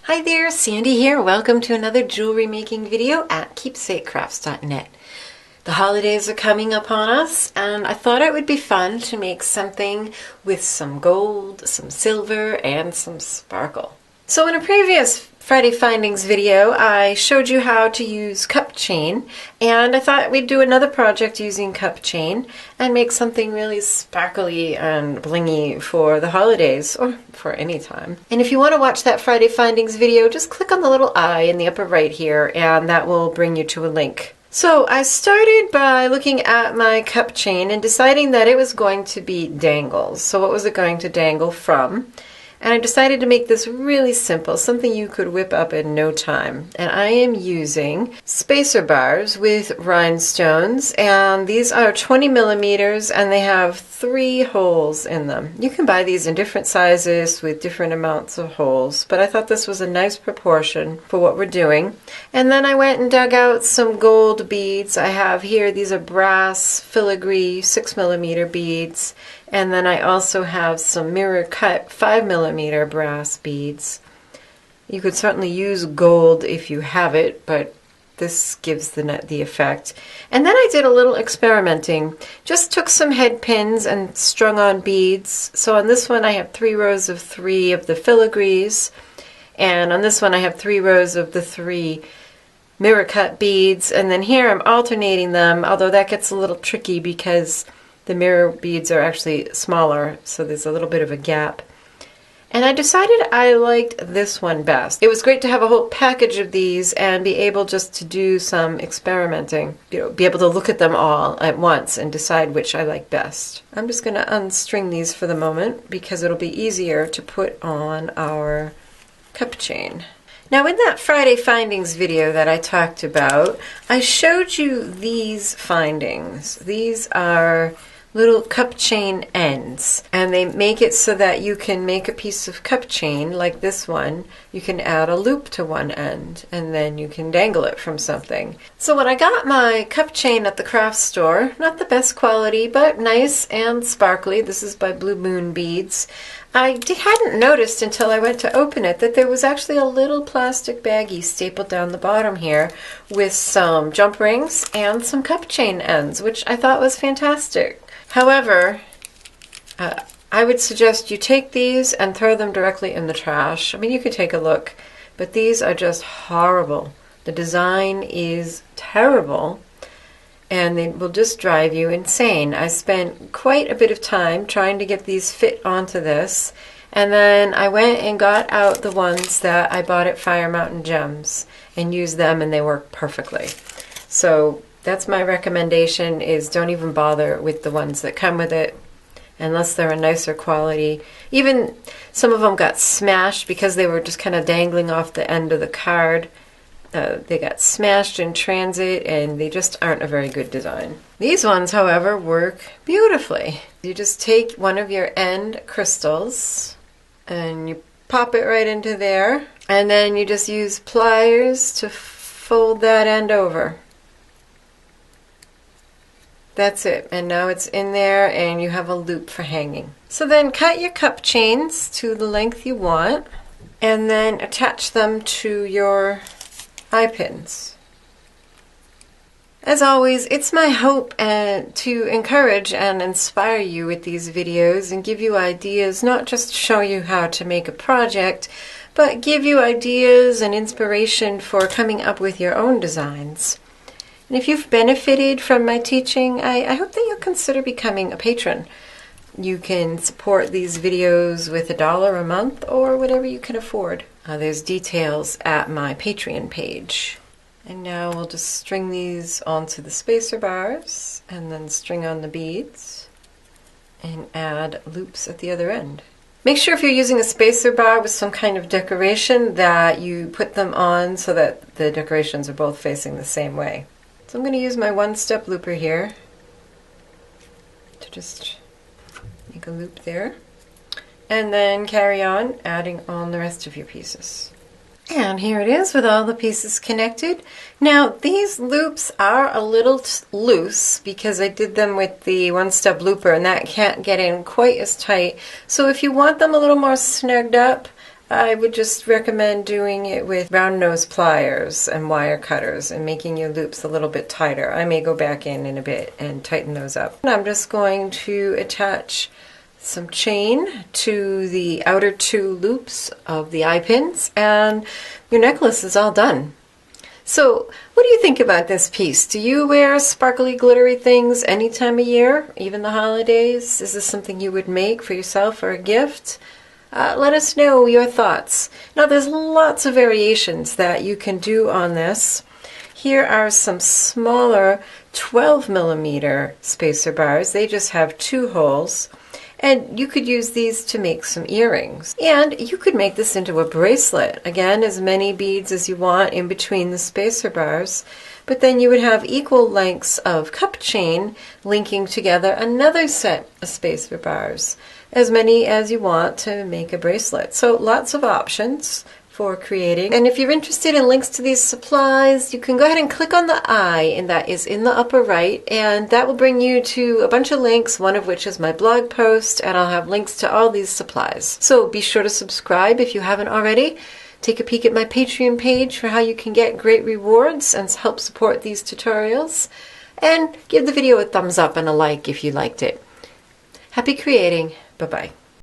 Hi there, Sandy here. Welcome to another jewelry making video at keepsakecrafts.net. The holidays are coming upon us, and I thought it would be fun to make something with some gold, some silver, and some sparkle. So in a previous Friday Findings video, I showed you how to use cup chain, and I thought we'd do another project using cup chain and make something really sparkly and blingy for the holidays, or for any time. And if you want to watch that Friday Findings video, just click on the little eye in the upper right here, and that will bring you to a link. So I started by looking at my cup chain and deciding that it was going to be dangles. So what was it going to dangle from? And I decided to make this really simple, something you could whip up in no time. And I am using spacer bars with rhinestones, and these are 20 millimeters and they have 3 holes in them. You can buy these in different sizes with different amounts of holes, but I thought this was a nice proportion for what we're doing. And then I went and dug out some gold beads. I have here, these are brass filigree 6 millimeter beads. And then I also have some mirror cut 5 millimeter brass beads. You could certainly use gold if you have it, but this gives the effect. And then I did a little experimenting. Just took some head pins and strung on beads. So on this one I have 3 rows of 3 of the filigrees. And on this one I have 3 rows of the 3 mirror cut beads. And then here I'm alternating them, although that gets a little tricky because the mirror beads are actually smaller, so there's a little bit of a gap. And I decided I liked this one best. It was great to have a whole package of these and be able just to do some experimenting. Be able to look at them all at once and decide which I like best. I'm just going to unstring these for the moment because it'll be easier to put on our cup chain. Now in that Friday Findings video that I talked about, I showed you these findings. These are little cup chain ends, and they make it so that you can make a piece of cup chain like this one. You can add a loop to one end and then you can dangle it from something. So when I got my cup chain at the craft store, not the best quality but nice and sparkly, this is by Blue Moon Beads, I hadn't noticed until I went to open it that there was actually a little plastic baggie stapled down the bottom here with some jump rings and some cup chain ends, which I thought was fantastic. However, I would suggest you take these and throw them directly in the trash. I mean, you could take a look, but these are just horrible. The design is terrible, and they will just drive you insane. I spent quite a bit of time trying to get these fit onto this, and then I went and got out the ones that I bought at Fire Mountain Gems and used them, and they work perfectly. So that's my recommendation, is don't even bother with the ones that come with it unless they're a nicer quality. Even some of them got smashed because they were just kind of dangling off the end of the card. They got smashed in transit and they just aren't a very good design. These ones, however, work beautifully. You just take one of your end crystals and you pop it right into there, and then you just use pliers to fold that end over. That's it, and now it's in there and you have a loop for hanging. So then cut your cup chains to the length you want and then attach them to your eye pins. As always, it's my hope to encourage and inspire you with these videos and give you ideas, not just show you how to make a project, but give you ideas and inspiration for coming up with your own designs. And if you've benefited from my teaching, I hope that you'll consider becoming a patron. You can support these videos with $1 a month or whatever you can afford. There's details at my Patreon page. And now we'll just string these onto the spacer bars and then string on the beads and add loops at the other end. Make sure if you're using a spacer bar with some kind of decoration that you put them on so that the decorations are both facing the same way. So I'm going to use my one-step looper here to just make a loop there, and then carry on adding on the rest of your pieces. And here it is with all the pieces connected. Now these loops are a little loose because I did them with the one-step looper and that can't get in quite as tight. So if you want them a little more snugged up, I would just recommend doing it with round nose pliers and wire cutters and making your loops a little bit tighter. I may go back in a bit and tighten those up. And I'm just going to attach some chain to the outer 2 loops of the eye pins, and your necklace is all done. So what do you think about this piece? Do you wear sparkly glittery things any time of year, even the holidays? Is this something you would make for yourself or a gift? Let us know your thoughts. Now there's lots of variations that you can do on this. Here are some smaller 12mm spacer bars. They just have 2 holes. And you could use these to make some earrings. And you could make this into a bracelet. Again, as many beads as you want in between the spacer bars. But then you would have equal lengths of cup chain linking together another set of spacer bars. As many as you want to make a bracelet. So lots of options for creating. And if you're interested in links to these supplies, you can go ahead and click on the eye, and that is in the upper right, and that will bring you to a bunch of links, one of which is my blog post, and I'll have links to all these supplies. So be sure to subscribe if you haven't already. Take a peek at my Patreon page for how you can get great rewards and help support these tutorials. And give the video a thumbs up and a like if you liked it. Happy creating. Bye-bye.